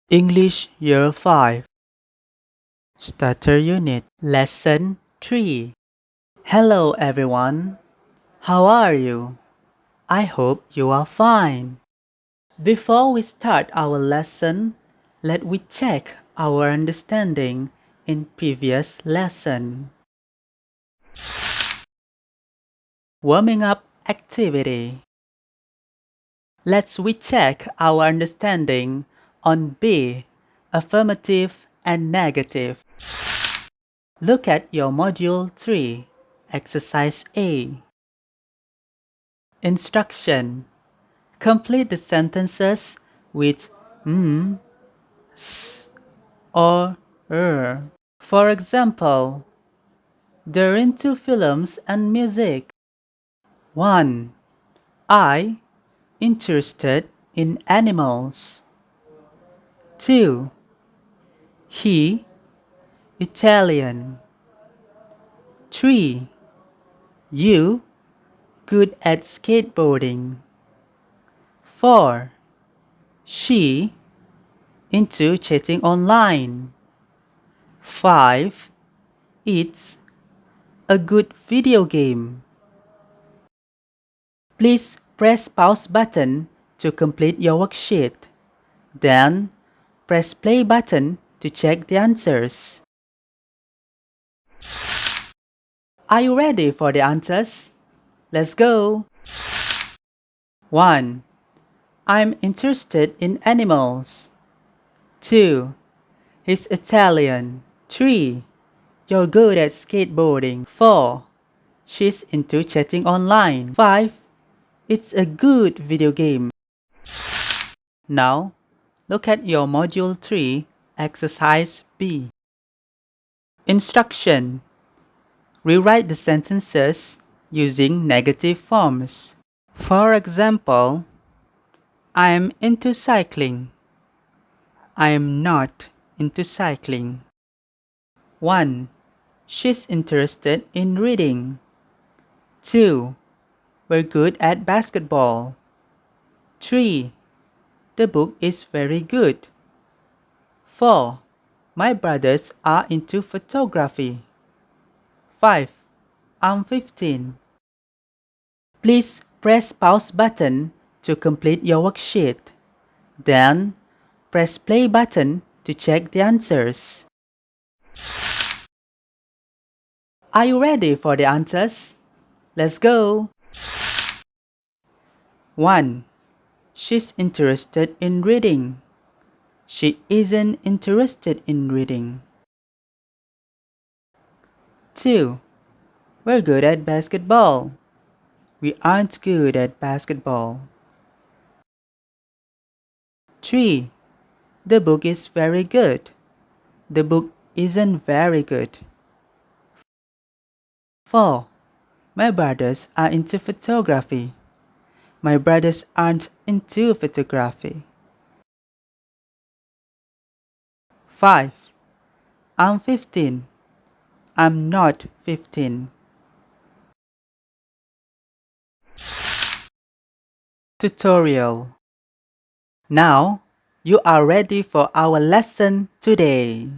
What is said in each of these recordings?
English Year 5 Starter Unit Lesson 3 Hello everyone. How are you? I hope you are fine. Before we start our lesson, let we check our understanding in previous lesson. Warming up activity. Let's recheck our understanding on B, affirmative and negative. Look at your module 3, exercise A. Instruction. Complete the sentences with s, or For example, they're into films and music. 1. I interested in animals. 2. He Italian. 3. You good at skateboarding. 4. She into chatting online. 5. It's a good video game. Please press pause button to complete your worksheet. Then press play button to check the answers. Are you ready for the answers? Let's go! 1. I'm interested in animals. 2. He's Italian. 3. You're good at skateboarding. 4. She's into chatting online. 5. It's a good video game. Now, look at your Module 3, Exercise B. Instruction. Rewrite the sentences using negative forms. For example, I'm into cycling. I am not into cycling. 1. She's interested in reading. 2. We're good at basketball. 3. The book is very good. 4. My brothers are into photography. 5. I'm 15. Please press pause button to complete your worksheet. Then, press play button to check the answers. Are you ready for the answers? Let's go! 1. She's interested in reading. She isn't interested in reading. 2. We're good at basketball. We aren't good at basketball. 3. The book is very good. The book isn't very good. 4. My brothers are into photography. My brothers aren't into photography. 5. I'm 15. I'm not 15. Tutorial. Now, you are ready for our lesson today.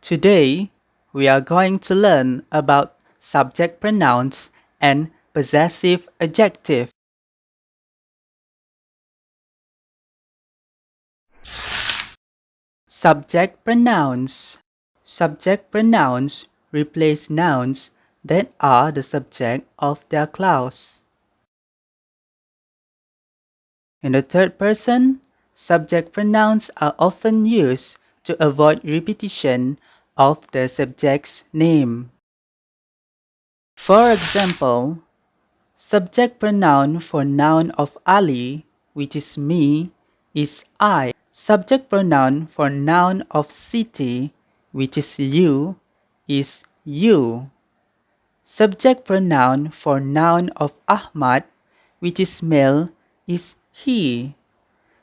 Today, we are going to learn about subject pronouns and possessive adjective. Subject pronouns. Subject pronouns replace nouns that are the subject of their clause. In the third person, subject pronouns are often used to avoid repetition of the subject's name. For example, subject pronoun for noun of Ali, which is me, is I. Subject pronoun for noun of city, which is you, is you. Subject pronoun for noun of Ahmad, which is male, is he.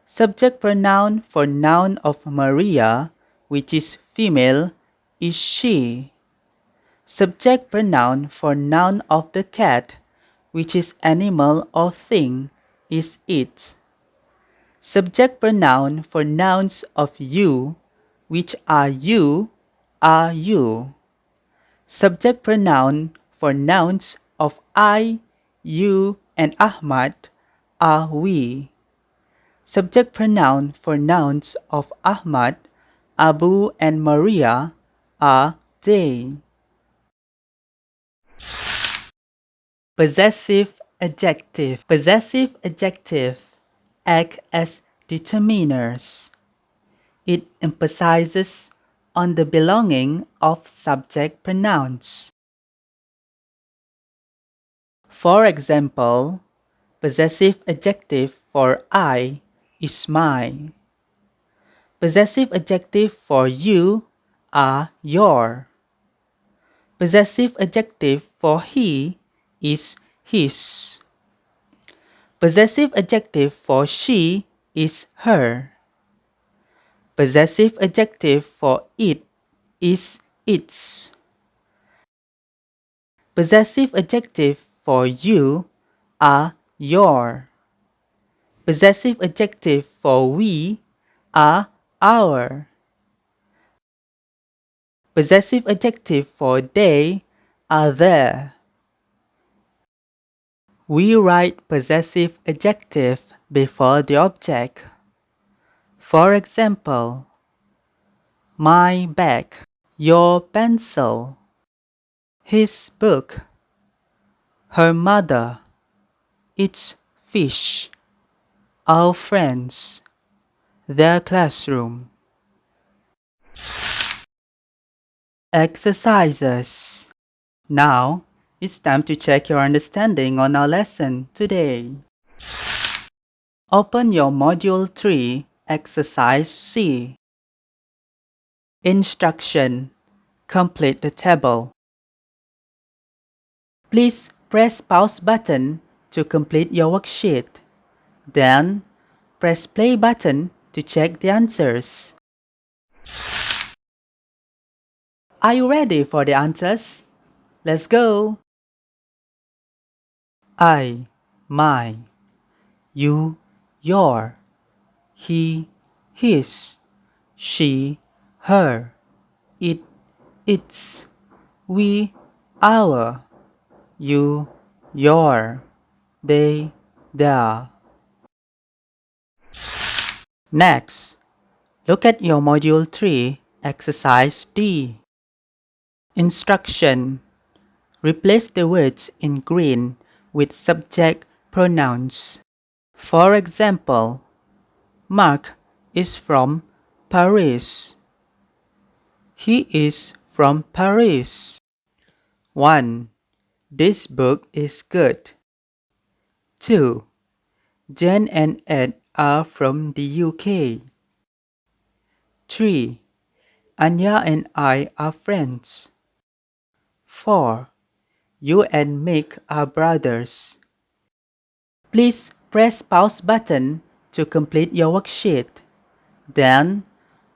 Subject pronoun for noun of Maria, which is female, is she. Subject pronoun for noun of the cat, which is animal or thing, is it. Subject pronoun for nouns of you, which are you, are you. Subject pronoun for nouns of I, you, and Ahmad are we. Subject pronoun for nouns of Ahmad, Abu, and Maria are they. Possessive adjective. Possessive adjective act as determiners. It emphasizes on the belonging of subject pronouns. For example, possessive adjective for I is my. Possessive adjective for you are your. Possessive adjective for he is his. Possessive adjective for she is her. Possessive adjective for it is its. Possessive adjective for you are your. Possessive adjective for we are our. Possessive adjective for they are their. We write possessive adjective before the object. For example, my bag, your pencil, his book, her mother, its fish, our friends, their classroom. Exercises. Now, it's time to check your understanding on our lesson today. Open your Module 3, Exercise C. Instruction. Complete the table. Please press pause button to complete your worksheet. Then, press play button to check the answers. Are you ready for the answers? Let's go! I, my, you, your, he, his, she, her, it, its, we, our, you, your, they, their. Next, look at your Module 3, Exercise D. Instruction. Replace the words in green with subject pronouns. For example, Mark is from Paris. He is from Paris. 1. This book is good. 2. Jen and Ed are from the UK. 3. Anya and I are friends. 4. You and Mick are brothers. Please press pause button to complete your worksheet. Then,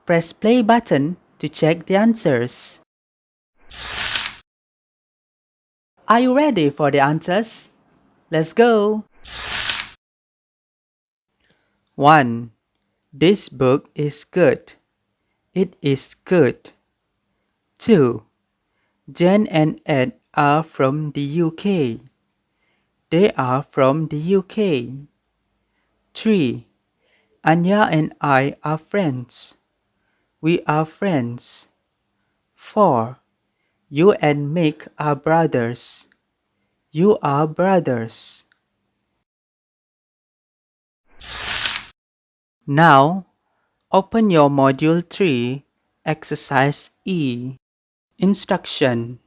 press play button to check the answers. Are you ready for the answers? Let's go! 1. This book is good. It is good. 2. Jen and Ed are from the UK. They are from the UK. 3. Anya and I are friends. We are friends. 4. You and Mick are brothers. You are brothers. Now, open your Module 3, Exercise E. Instruction.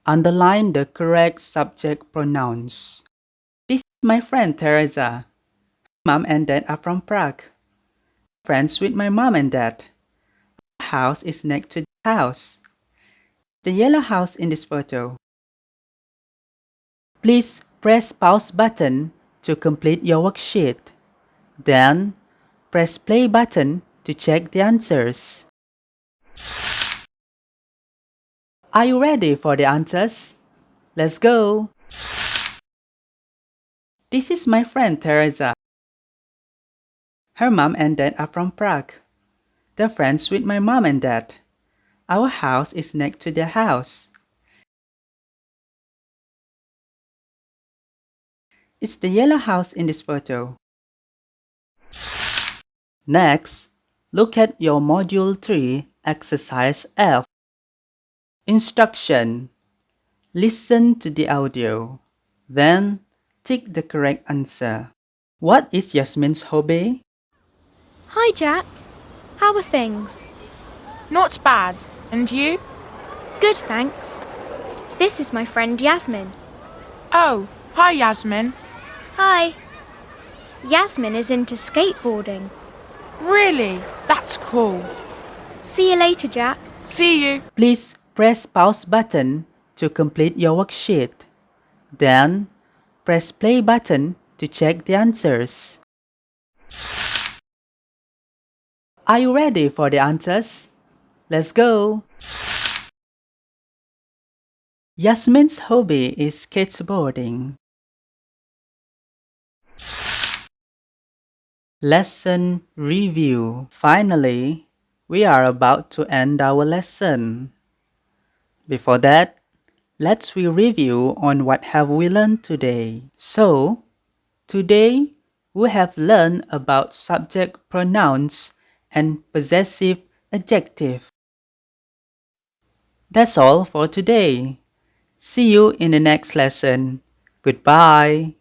Underline the correct subject pronouns. This is my friend Teresa. Mom and Dad are from Prague. Friends with my mom and dad. The house is next to the house. The yellow house in this photo. Please press pause button to complete your worksheet. Then, press play button to check the answers. Are you ready for the answers? Let's go! This is my friend Teresa. Her mom and dad are from Prague. They're friends with my mom and dad. Our house is next to their house. It's the yellow house in this photo. Next, look at your Module 3 Exercise F. Instruction. Listen to the audio. Then, tick the correct answer. What is Yasmin's hobby? Hi, Jack. How are things? Not bad. And you? Good, thanks. This is my friend Yasmin. Oh, hi Yasmin. Hi. Yasmin is into skateboarding. Really? That's cool. See you later, Jack. See you. Please press pause button to complete your worksheet. Then, press play button to check the answers. Are you ready for the answers? Let's go! Yasmin's hobby is skateboarding. Lesson review. Finally, we are about to end our lesson. Before that, let's review on what have we learned today. So, today we have learned about subject pronouns and possessive adjective. That's all for today. See you in the next lesson. Goodbye.